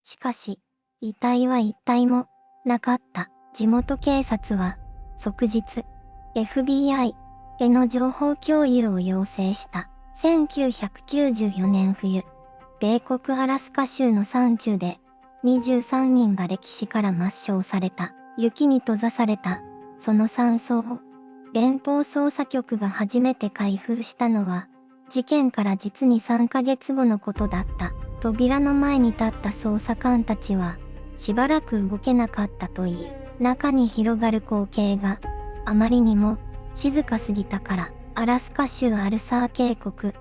しかし、遺体は一体もなかった。地元警察は即日 FBI への情報共有を要請した。1994年冬、米国アラスカ州の山中で23人が歴史から抹消された。雪に閉ざされたその山荘を連邦捜査局が初めて開封したのは事件から実に3ヶ月後のことだった。扉の前に立った捜査官たちはしばらく動けなかったといい、中に広がる光景があまりにも静かすぎたから、アラスカ州アルサー渓谷、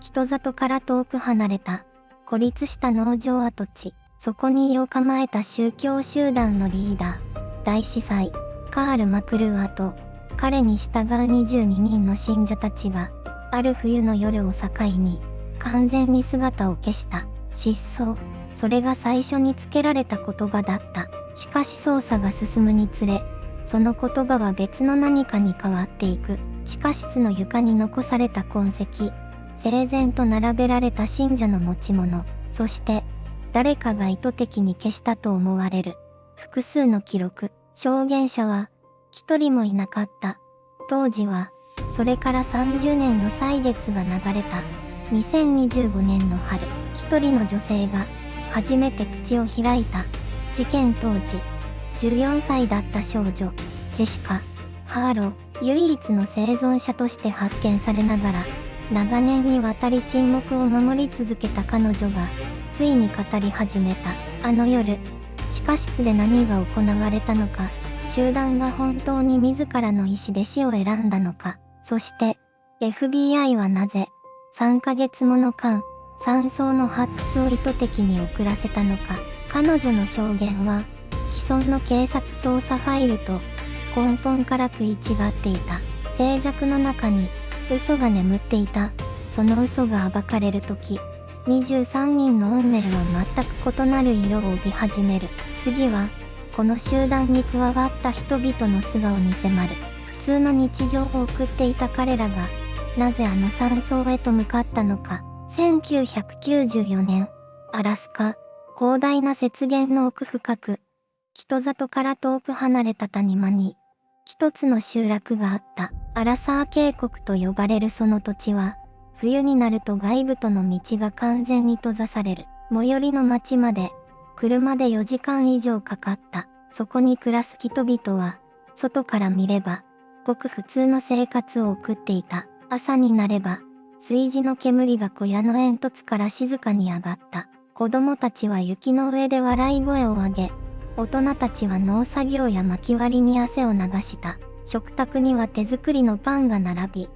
人里から遠く離れた孤立した農場跡地、そこに居を構えた宗教集団のリーダー、大司祭、カール・マクルーアと彼に従う22人の信者たちが、ある冬の夜を境に完全に姿を消した。失踪、それが最初につけられた言葉だった。しかし捜査が進むにつれ、その言葉は別の何かに変わっていく。地下室の床に残された痕跡、整然と並べられた信者の持ち物、そして誰かが意図的に消したと思われる複数の記録。証言者は一人もいなかった。当時はそれから30年の歳月が流れた。2025年の春、一人の女性が初めて口を開いた。事件当時14歳だった少女ジェシカ・ハーロー、唯一の生存者として発見されながら長年にわたり沈黙を守り続けた彼女がついに語り始めた。あの夜、地下室で何が行われたのか、集団が本当に自らの意思で死を選んだのか、そして FBI はなぜ3ヶ月もの間山荘の発掘を意図的に遅らせたのか。彼女の証言は既存の警察捜査ファイルと根本から食い違っていた。静寂の中に嘘が眠っていた。その嘘が暴かれるとき、23人の運命は全く異なる色を帯び始める。次はこの集団に加わった人々の素顔に迫る。普通の日常を送っていた彼らがなぜあの山荘へと向かったのか。1994年、アラスカ、広大な雪原の奥深く、人里から遠く離れた谷間に一つの集落があった。アラサー渓谷と呼ばれるその土地は冬になると外部との道が完全に閉ざされる。最寄りの町まで車で4時間以上かかった。そこに暮らす人々は外から見ればごく普通の生活を送っていた。朝になれば炊事の煙が小屋の煙突から静かに上がった。子供たちは雪の上で笑い声を上げ、大人たちは農作業や薪割りに汗を流した。食卓には手作りのパンが並び、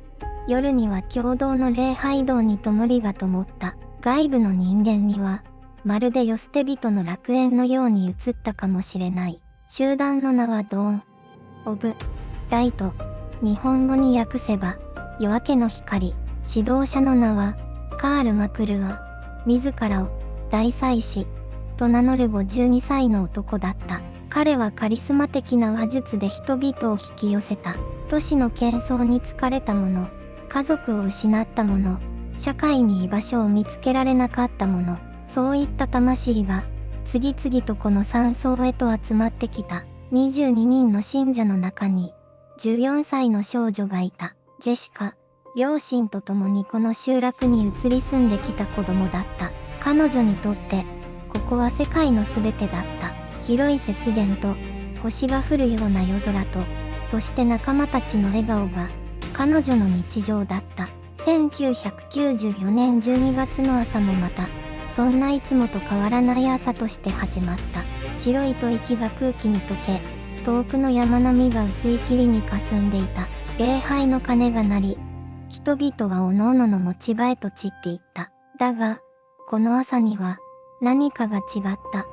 夜には共同の礼拝堂に灯が灯った。外部の人間には、まるで世捨て人の楽園のように映ったかもしれない。集団の名はドーン・オブ・ライト。日本語に訳せば、夜明けの光。指導者の名は、カール・マクルア。自らを、大祭司。と名乗る52歳の男だった。彼はカリスマ的な話術で人々を引き寄せた。都市の喧騒に疲れた者、家族を失った者、社会に居場所を見つけられなかった者、そういった魂が次々とこの山荘へと集まってきた。22人の信者の中に14歳の少女がいた。ジェシカ、両親と共にこの集落に移り住んできた子供だった。彼女にとってここは世界の全てだった。広い雪原と星が降るような夜空と、そして仲間たちの笑顔が彼女の日常だった。1994年12月の朝もまた、そんないつもと変わらない朝として始まった。白い吐息が空気に溶け、遠くの山並みが薄い霧に霞んでいた。礼拝の鐘が鳴り、人々はおのおのの持ち場へと散っていった。だが、この朝には何かが違った。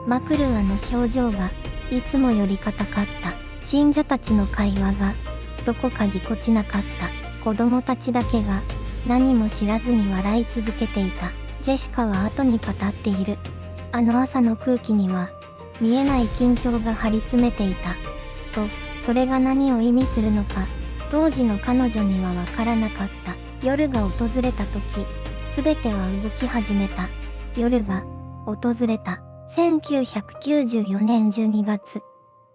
マクルーアの表情がいつもより硬かった。信者たちの会話がどこかぎこちなかった。子供たちだけが何も知らずに笑い続けていた。ジェシカは後に語っている。あの朝の空気には見えない緊張が張り詰めていた。と、それが何を意味するのか、当時の彼女にはわからなかった。夜が訪れた時、すべては動き始めた。夜が訪れた。1994年12月、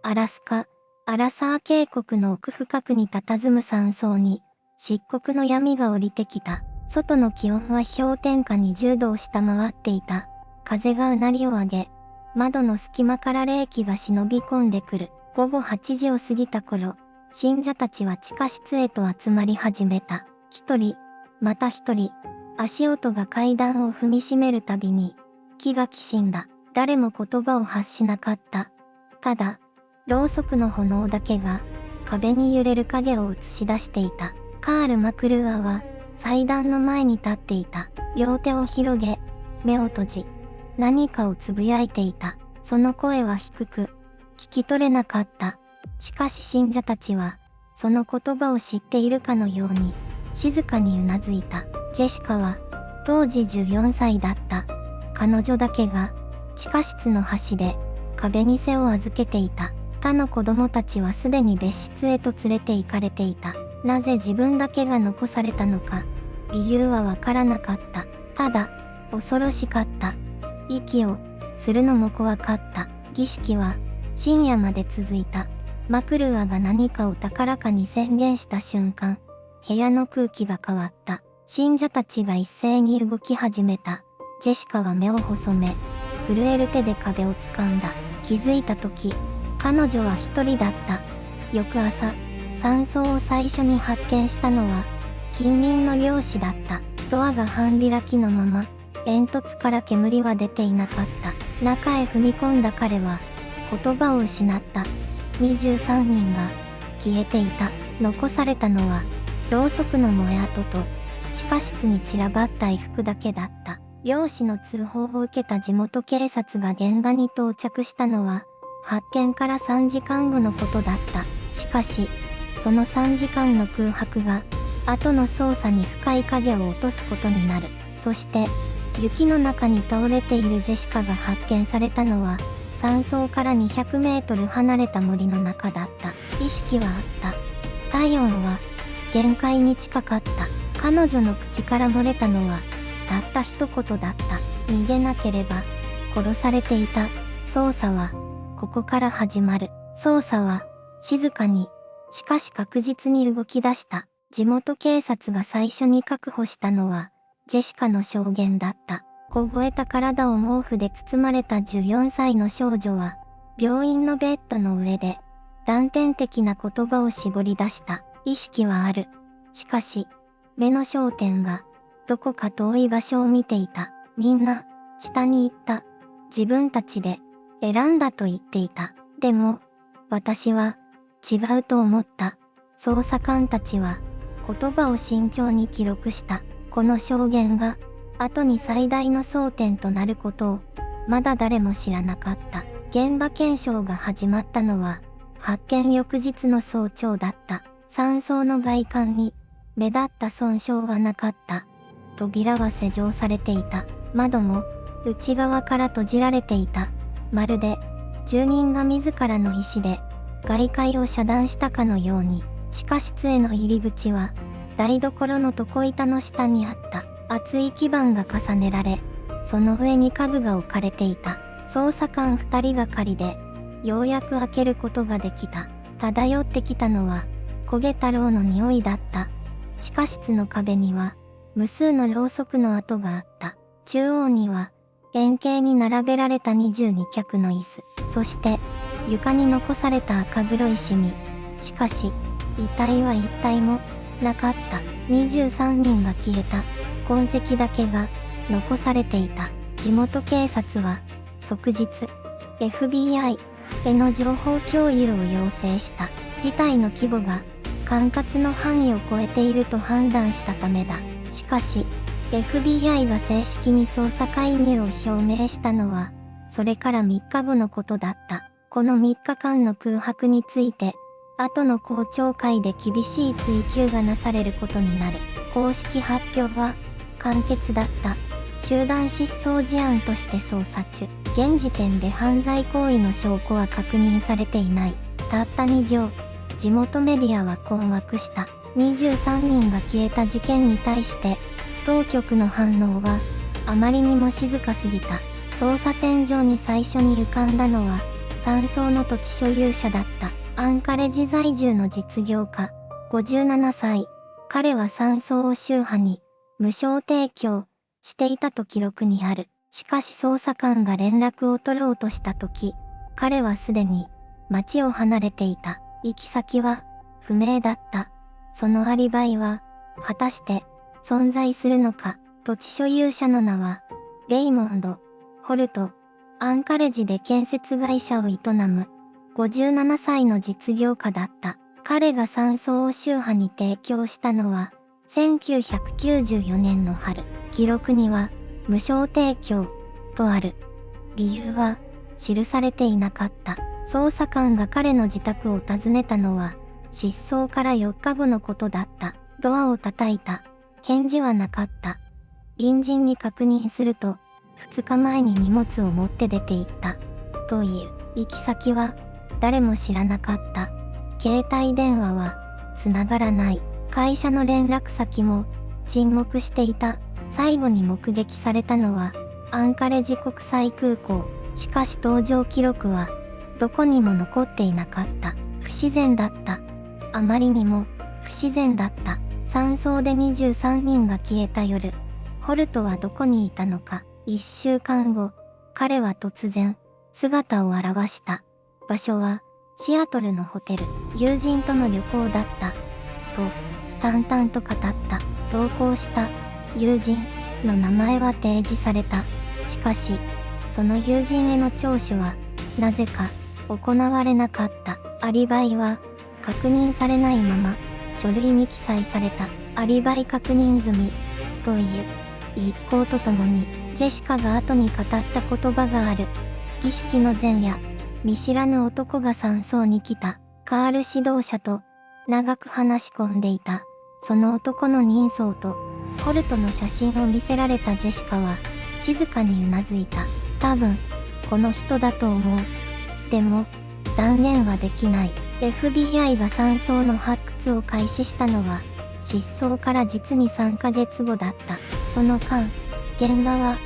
アラスカ、アラサー渓谷の奥深くに佇む山荘に、漆黒の闇が降りてきた。外の気温は氷点下20度を下回っていた。風がうなりを上げ、窓の隙間から冷気が忍び込んでくる。午後8時を過ぎた頃、信者たちは地下室へと集まり始めた。一人、また一人、足音が階段を踏みしめるたびに、気がきしんだ。誰も言葉を発しなかった。ただ、ろうそくの炎だけが、壁に揺れる影を映し出していた。カール・マクルーアは、祭壇の前に立っていた。両手を広げ、目を閉じ、何かをつぶやいていた。その声は低く、聞き取れなかった。しかし信者たちは、その言葉を知っているかのように、静かにうなずいた。ジェシカは、当時14歳だった。彼女だけが、地下室の端で、壁に背を預けていた。他の子供たちはすでに別室へと連れて行かれていた。なぜ自分だけが残されたのか、理由はわからなかった。ただ、恐ろしかった。息をするのも怖かった。儀式は深夜まで続いた。マクルーアが何かを高らかに宣言した瞬間、部屋の空気が変わった。信者たちが一斉に動き始めた。ジェシカは目を細め、震える手で壁を掴んだ。気づいた時、彼女は一人だった。翌朝、山荘を最初に発見したのは、近隣の漁師だった。ドアが半開きのまま、煙突から煙は出ていなかった。中へ踏み込んだ彼は、言葉を失った。23人が消えていた。残されたのは、ろうそくの燃え跡と、地下室に散らばった衣服だけだった。漁師の通報を受けた地元警察が現場に到着したのは、発見から3時間後のことだった。しかし、その3時間の空白が、後の捜査に深い影を落とすことになる。そして、雪の中に倒れているジェシカが発見されたのは、山荘から200メートル離れた森の中だった。意識はあった。体温は、限界に近かった。彼女の口から漏れたのは、たった一言だった。逃げなければ、殺されていた。捜査は、ここから始まる。捜査は、静かに、しかし確実に動き出した。地元警察が最初に確保したのは、ジェシカの証言だった。凍えた体を毛布で包まれた14歳の少女は、病院のベッドの上で、断片的な言葉を絞り出した。意識はある。しかし、目の焦点が、どこか遠い場所を見ていた。みんな、下に行った。自分たちで、選んだと言っていた。でも、私は、違うと思った。捜査官たちは、言葉を慎重に記録した。この証言が、後に最大の争点となることを、まだ誰も知らなかった。現場検証が始まったのは、発見翌日の早朝だった。山荘の外観に、目立った損傷はなかった。扉は施錠されていた。窓も、内側から閉じられていた。まるで、住人が自らの意思で、外界を遮断したかのように、地下室への入り口は、台所の床板の下にあった。厚い基板が重ねられ、その上に家具が置かれていた。捜査官2人がかりで、ようやく開けることができた。漂ってきたのは、焦げ太郎の匂いだった。地下室の壁には、無数のろうそくの跡があった。中央には、円形に並べられた22脚の椅子。そして、床に残された赤黒いシミ。しかし、遺体は一体も、なかった。23人が消えた。痕跡だけが、残されていた。地元警察は、即日、FBI への情報共有を要請した。事態の規模が、管轄の範囲を超えていると判断したためだ。しかし、FBI が正式に捜査介入を表明したのは、それから3日後のことだった。この3日間の空白について、後の公聴会で厳しい追及がなされることになる。公式発表は、簡潔だった。集団失踪事案として捜査中。現時点で犯罪行為の証拠は確認されていない。たった2行。地元メディアは困惑した。23人が消えた事件に対して、当局の反応は、あまりにも静かすぎた。捜査線上に最初に浮かんだのは、山荘の土地所有者だった。アンカレジ在住の実業家、57歳。彼は山荘を宗派に無償提供していたと記録にある。しかし捜査官が連絡を取ろうとしたとき、彼はすでに町を離れていた。行き先は不明だった。そのアリバイは果たして存在するのか。土地所有者の名はレイモンド・ホルト。アンカレジで建設会社を営む57歳の実業家だった。彼が山荘を宗派に提供したのは1994年の春。記録には無償提供とある。理由は記されていなかった。捜査官が彼の自宅を訪ねたのは失踪から4日後のことだった。ドアを叩いた。返事はなかった。隣人に確認すると2日前に荷物を持って出て行ったという。行き先は誰も知らなかった。携帯電話は繋がらない。会社の連絡先も沈黙していた。最後に目撃されたのはアンカレジ国際空港。しかし搭乗記録はどこにも残っていなかった。不自然だった。あまりにも不自然だった。山荘で23人が消えた夜、ホルトはどこにいたのか。1週間後、彼は突然姿を現した。場所はシアトルのホテル。友人との旅行だった。と淡々と語った。同行した友人の名前は提示された。しかし、その友人への聴取はなぜか行われなかった。アリバイは確認されないまま書類に記載された。アリバイ確認済みという一行とともにジェシカが後に語った言葉がある。儀式の前夜、見知らぬ男が山荘に来た。カール指導者と長く話し込んでいた。その男の人相とホルトの写真を見せられたジェシカは静かにうなずいた。多分この人だと思う。でも断言はできない。FBI が山荘の発掘を開始したのは失踪から実に3ヶ月後だった。その間、現場は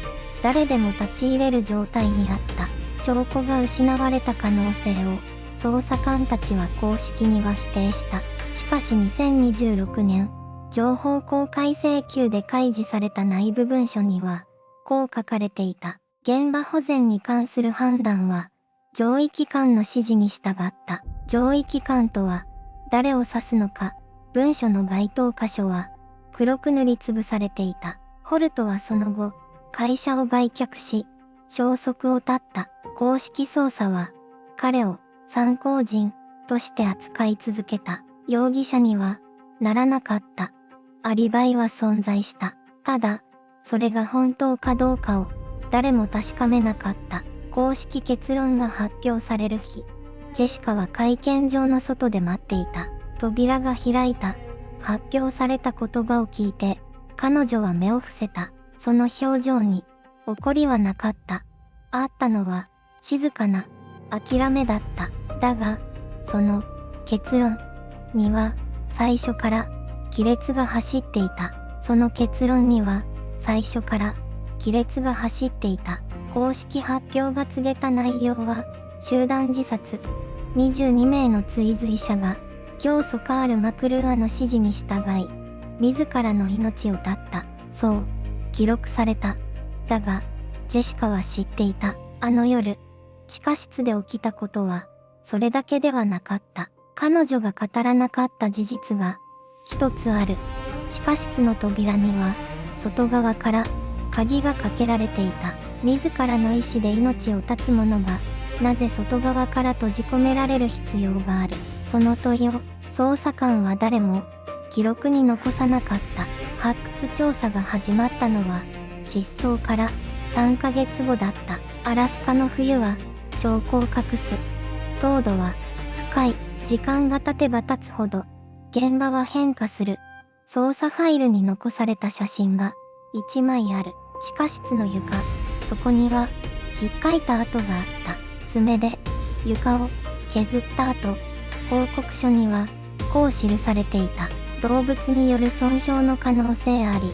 誰でも立ち入れる状態にあった。証拠が失われた可能性を捜査官たちは公式には否定した。しかし2026年、情報公開請求で開示された内部文書にはこう書かれていた。現場保全に関する判断は上位機関の指示に従った。上位機関とは誰を指すのか。文書の該当箇所は黒く塗りつぶされていた。ホルトはその後、会社を売却し、消息を絶った。公式捜査は彼を参考人として扱い続けた。容疑者にはならなかった。アリバイは存在した。ただ、それが本当かどうかを誰も確かめなかった。公式結論が発表される日、ジェシカは会見場の外で待っていた。扉が開いた。発表された言葉を聞いて、彼女は目を伏せた。その表情に怒りはなかった。あったのは静かな諦めだった。だが、その結論には最初から亀裂が走っていた。その結論には最初から亀裂が走っていた。公式発表が告げた内容は集団自殺。22名の追随者が教祖カール・マクルーアの指示に従い、自らの命を絶った。そう記録された。だが、ジェシカは知っていた。あの夜、地下室で起きたことはそれだけではなかった。彼女が語らなかった事実が一つある。地下室の扉には外側から鍵がかけられていた。自らの意志で命を絶つ者がなぜ外側から閉じ込められる必要がある。その問いを捜査官は誰も記録に残さなかった。発掘調査が始まったのは失踪から3ヶ月後だった。アラスカの冬は証拠を隠す。凍土は深い。時間が経てば経つほど現場は変化する。捜査ファイルに残された写真が1枚ある。地下室の床。そこにはひっかいた跡があった。爪で床を削った後、報告書にはこう記されていた。動物による損傷の可能性あり、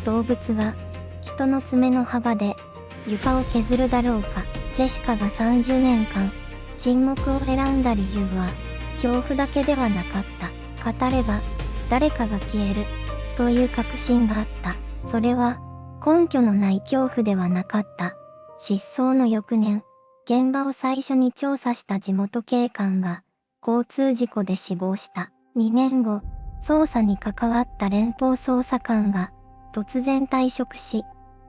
動物が人の爪の幅で床を削るだろうか。ジェシカが30年間、沈黙を選んだ理由は、恐怖だけではなかった。語れば、誰かが消える、という確信があった。それは、根拠のない恐怖ではなかった。失踪の翌年、現場を最初に調査した地元警官が、交通事故で死亡した。2年後、捜査に関わった連邦捜査官が、突然退職し、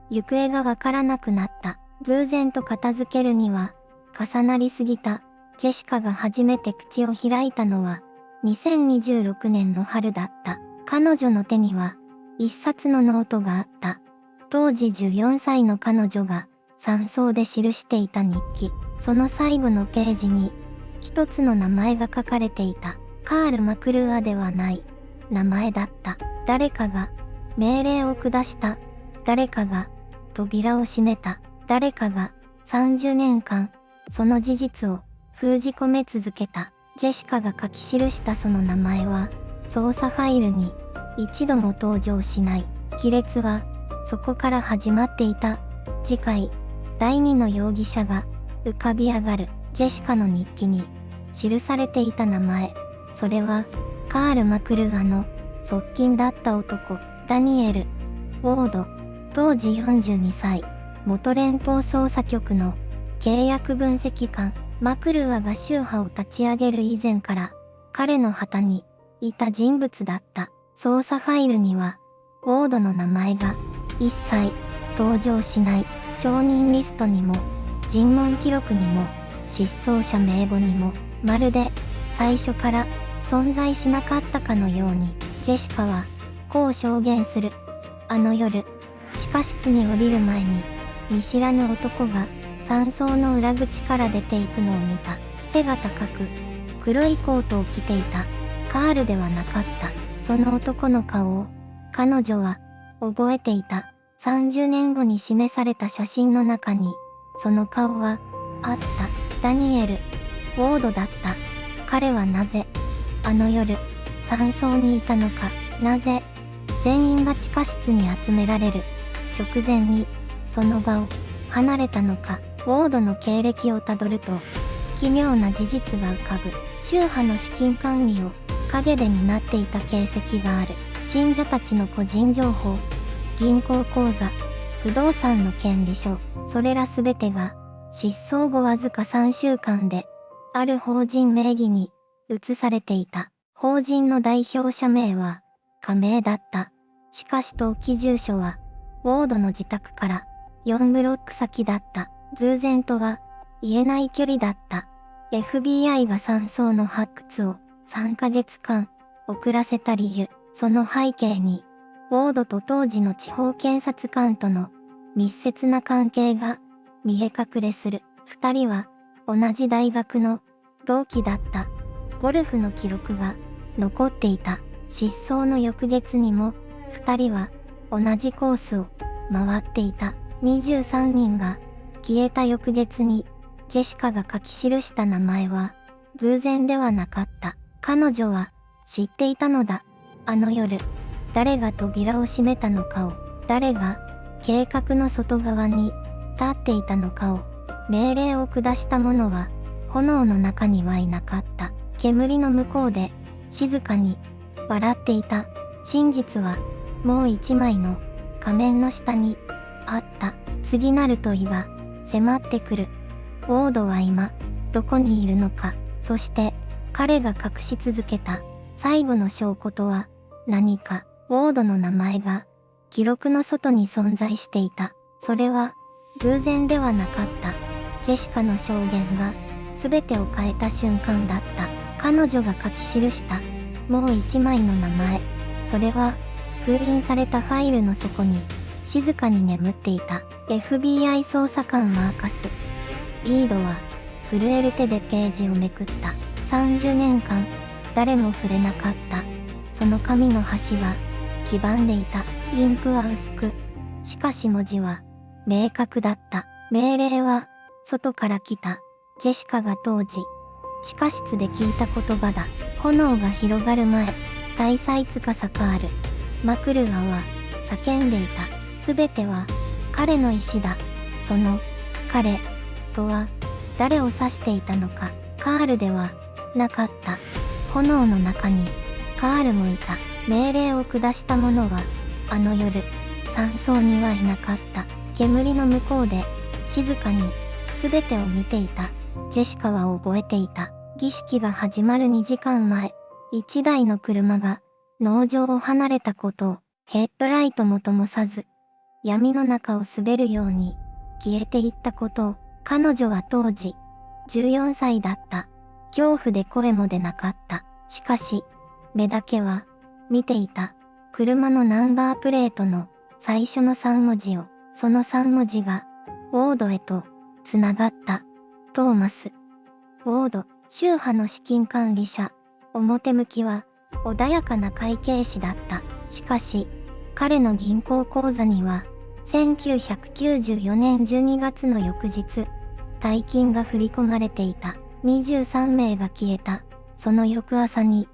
行方がわからなくなった。偶然と片付けるには、重なりすぎた。ジェシカが初めて口を開いたのは、2026年の春だった。彼女の手には、一冊のノートがあった。当時14歳の彼女が、山荘で記していた日記。その最後のページに、一つの名前が書かれていた。カール・マクルーアではない。名前だった。誰かが、命令を下した。誰かが、扉を閉めた。誰かが、30年間、その事実を、封じ込め続けた。ジェシカが書き記したその名前は、捜査ファイルに、一度も登場しない。亀裂は、そこから始まっていた。次回、第二の容疑者が、浮かび上がる。ジェシカの日記に、記されていた名前。それは、カール・マクルーアの、側近だった男、ダニエル・ウォード。当時42歳。元連邦捜査局の、契約分析官。マクルーアが宗派を立ち上げる以前から、彼の旗に、いた人物だった。捜査ファイルには、ウォードの名前が、一切、登場しない。証人リストにも、尋問記録にも、失踪者名簿にも、まるで、最初から、存在しなかったかのように、ジェシカは、こう証言する。あの夜、地下室に降りる前に、見知らぬ男が、山荘の裏口から出ていくのを見た。背が高く、黒いコートを着ていた。カールではなかった。その男の顔を、彼女は、覚えていた。30年後に示された写真の中に、その顔は、あった。ダニエル・ウォードだった。彼はなぜ、あの夜、山荘にいたのか。なぜ、全員が地下室に集められる。直前に、その場を、離れたのか。ウォードの経歴をたどると、奇妙な事実が浮かぶ。宗派の資金管理を陰で担っていた形跡がある。信者たちの個人情報、銀行口座、不動産の権利書、それらすべてが、失踪後わずか3週間で、ある法人名義に移されていた。法人の代表者名は、亀井だった。しかし登記住所は、ウォードの自宅から4ブロック先だった。偶然とは言えない距離だった。FBI が山荘の発掘を3ヶ月間遅らせた理由、その背景に、ウォードと当時の地方検察官との密接な関係が見え隠れする。二人は同じ大学の同期だった。ゴルフの記録が残っていた。失踪の翌月にも二人は同じコースを回っていた。23人が消えた翌月に、ジェシカが書き記した名前は、偶然ではなかった。彼女は、知っていたのだ。あの夜、誰が扉を閉めたのかを、誰が、計画の外側に、立っていたのかを、命令を下した者は、炎の中にはいなかった。煙の向こうで、静かに、笑っていた。真実は、もう一枚の、仮面の下に、あった。次なる問いが、迫ってくる。ウォードは今、どこにいるのか。そして、彼が隠し続けた最後の証拠とは何か。ウォードの名前が記録の外に存在していた。それは偶然ではなかった。ジェシカの証言が全てを変えた瞬間だった。彼女が書き記したもう一枚の名前。それは封印されたファイルの底に静かに眠っていた。FBI 捜査官マーカス・リードは震える手でページをめくった。30年間、誰も触れなかった。その紙の端は、黄ばんでいた。インクは薄く。しかし文字は、明確だった。命令は、外から来た。ジェシカが当時、地下室で聞いた言葉だ。炎が広がる前、大祭司かカール・マクルーアは、叫んでいた。すべては、彼の意志だ。その彼とは誰を指していたのか。カールではなかった。炎の中にカールもいた。命令を下した者はあの夜山荘にはいなかった。煙の向こうで静かに全てを見ていたジェシカは覚えていた。儀式が始まる2時間前、一台の車が農場を離れたことをヘッドライトも灯さず闇の中を滑るように消えていったことを。彼女は当時14歳だった。恐怖で声も出なかった。しかし目だけは見ていた。車のナンバープレートの最初の3文字を。その3文字がウォードへとつながった。トーマス・ウォード、宗派の資金管理者。表向きは穏やかな会計士だった。しかし彼の銀行口座には1994年12月の翌日大金が振り込まれていた。23名が消えた。その翌朝に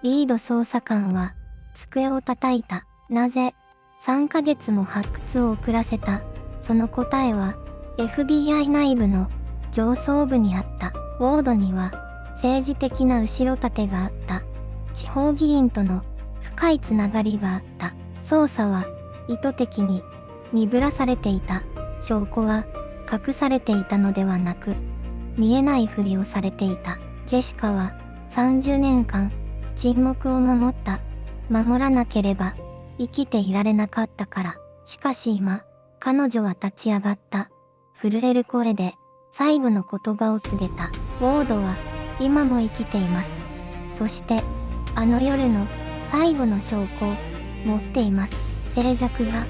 リード捜査官は机を叩いた。なぜ3ヶ月も発掘を遅らせた。その答えは FBI 内部の上層部にあった。ウォードには政治的な後ろ盾があった。地方議員との深いつながりがあった。捜査は意図的に鈍らされていた。証拠は隠されていたのではなく、見えないふりをされていた。ジェシカは30年間沈黙を守った。守らなければ生きていられなかったから。しかし今、彼女は立ち上がった。震える声で最後の言葉を告げた。ウォードは今も生きています。そしてあの夜の最後の証拠を持っています。静寂が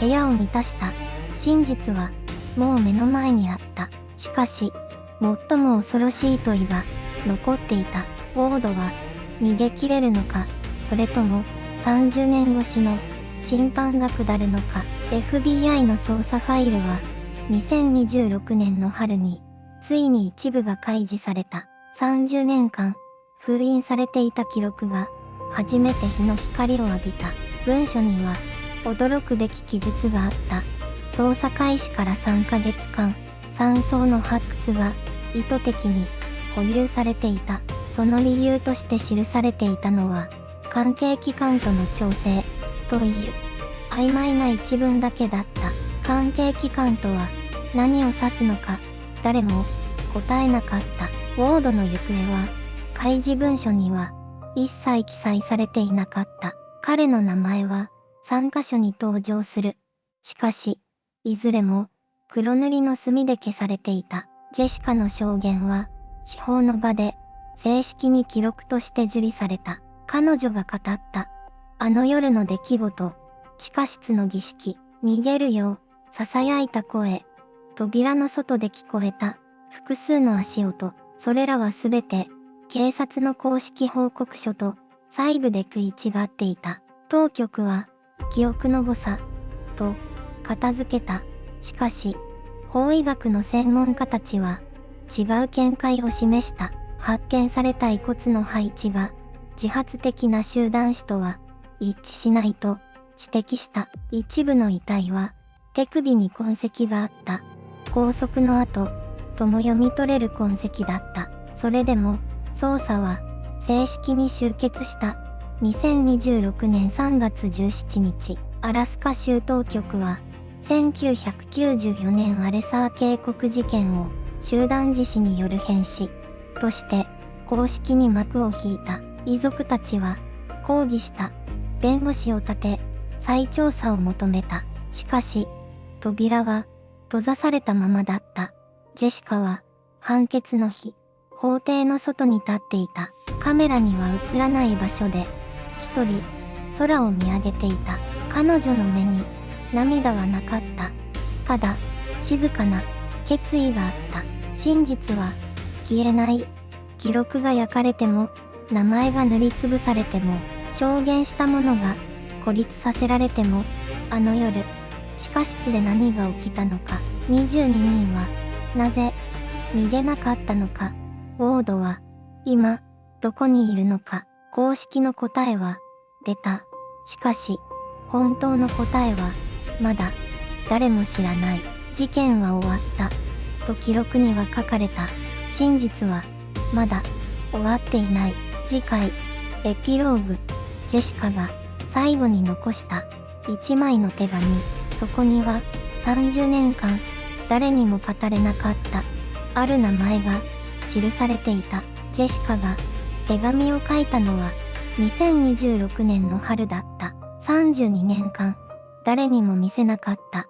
部屋を満たした。真実はもう目の前にあった。しかし最も恐ろしい問いが残っていた。ウォードは逃げ切れるのか、それとも30年越しの審判が下るのか。 FBI の捜査ファイルは2026年の春についに一部が開示された。30年間封印されていた記録が初めて日の光を浴びた。文書には驚くべき記述があった。捜査開始から3ヶ月間、山荘の発掘が意図的に保留されていた。その理由として記されていたのは、関係機関との調整という曖昧な一文だけだった。関係機関とは何を指すのか、誰も答えなかった。ウォードの行方は開示文書には一切記載されていなかった。彼の名前は3カ所に登場する。しかし、いずれも黒塗りの墨で消されていた。ジェシカの証言は司法の場で正式に記録として受理された。彼女が語ったあの夜の出来事、地下室の儀式、逃げるよう囁いた声、扉の外で聞こえた複数の足音、それらはすべて警察の公式報告書と細部で食い違っていた。当局は記憶の誤差と片付けた。しかし法医学の専門家たちは違う見解を示した。発見された遺骨の配置が自発的な集団死とは一致しないと指摘した。一部の遺体は手首に痕跡があった。拘束の後とも読み取れる痕跡だった。それでも捜査は正式に終結した。2026年3月17日、アラスカ州当局は1994年アレサー渓谷事件を集団自死による変死として公式に幕を引いた。遺族たちは抗議した。弁護士を立て再調査を求めた。しかし扉は閉ざされたままだった。ジェシカは判決の日、法廷の外に立っていた。カメラには映らない場所で一人空を見上げていた。彼女の目に涙はなかった。ただ静かな決意があった。真実は消えない。記録が焼かれても、名前が塗りつぶされても、証言した者が孤立させられても、あの夜地下室で何が起きたのか、22人はなぜ逃げなかったのか、ウォードは今どこにいるのか。公式の答えは出た。しかし本当の答えはまだ誰も知らない。事件は終わった。と記録には書かれた。真実は、まだ、終わっていない。次回、エピローグ。ジェシカが、最後に残した、一枚の手紙。そこには、30年間、誰にも語れなかった、ある名前が、記されていた。ジェシカが、手紙を書いたのは、2026年の春だった。32年間、誰にも見せなかった。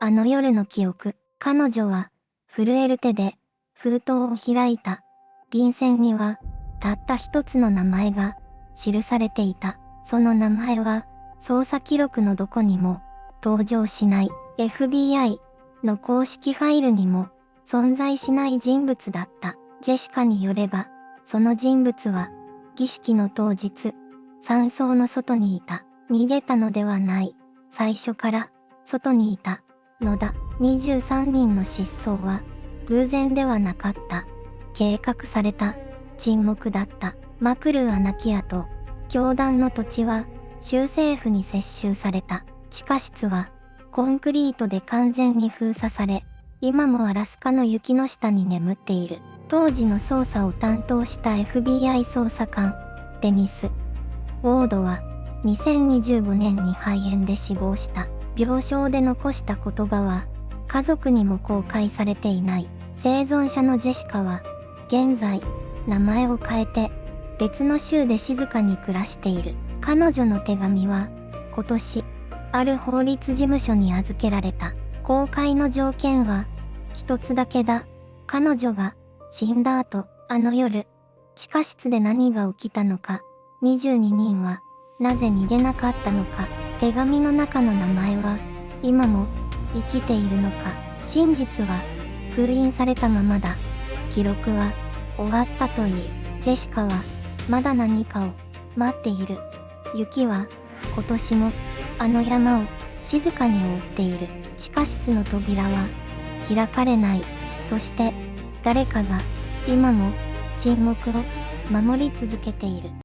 あの夜の記憶。彼女は、震える手で、封筒を開いた。便箋には、たった一つの名前が、記されていた。その名前は、捜査記録のどこにも、登場しない。FBI の公式ファイルにも、存在しない人物だった。ジェシカによれば、その人物は、儀式の当日、山荘の外にいた。逃げたのではない。最初から、外にいた、のだ。23人の失踪は、偶然ではなかった。計画された、沈黙だった。マクルー穴キアと、教団の土地は、州政府に接収された。地下室は、コンクリートで完全に封鎖され、今もアラスカの雪の下に眠っている。当時の捜査を担当した FBI 捜査官、デニス・ウォードは、2025年に肺炎で死亡した。病床で残した言葉は、家族にも公開されていない。生存者のジェシカは、現在、名前を変えて、別の州で静かに暮らしている。彼女の手紙は、今年、ある法律事務所に預けられた。公開の条件は、一つだけだ。彼女が、死んだ後、あの夜、地下室で何が起きたのか、22人は、なぜ逃げなかったのか、手紙の中の名前は、今も、生きているのか、真実は、封印されたままだ。記録は、終わったといい、ジェシカは、まだ何かを、待っている。雪は、今年も、あの山を、静かに覆っている。地下室の扉は、開かれない。そして、誰かが、今も、沈黙を、守り続けている。